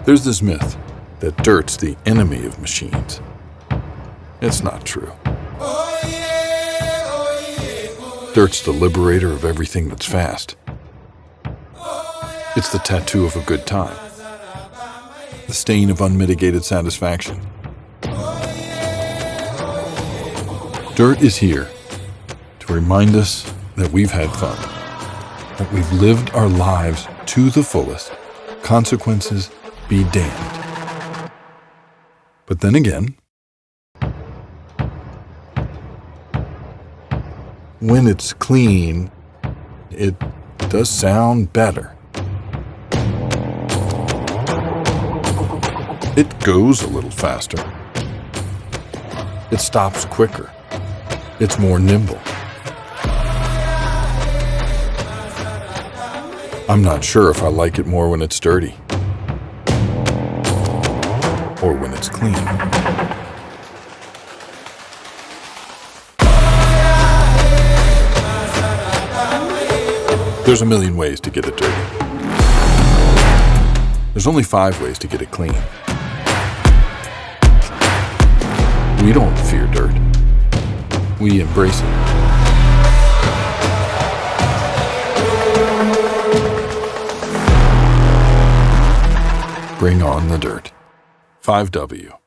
There's this myth that dirt's the enemy of machines. It's not true. Dirt's the liberator of everything that's fast. It's the tattoo of a good time, the stain of unmitigated satisfaction. Dirt is here to remind us that we've had fun, that we've lived our lives to the fullest. Consequences be damned. But then again, when it's clean, it does sound better. It goes a little faster. It stops quicker. It's more nimble. I'm not sure if I like it more when it's dirty or when it's clean. There's a million ways to get it dirty. There's only 5 ways to get it clean. We don't fear dirt. We embrace it. Bring on the dirt. 5W.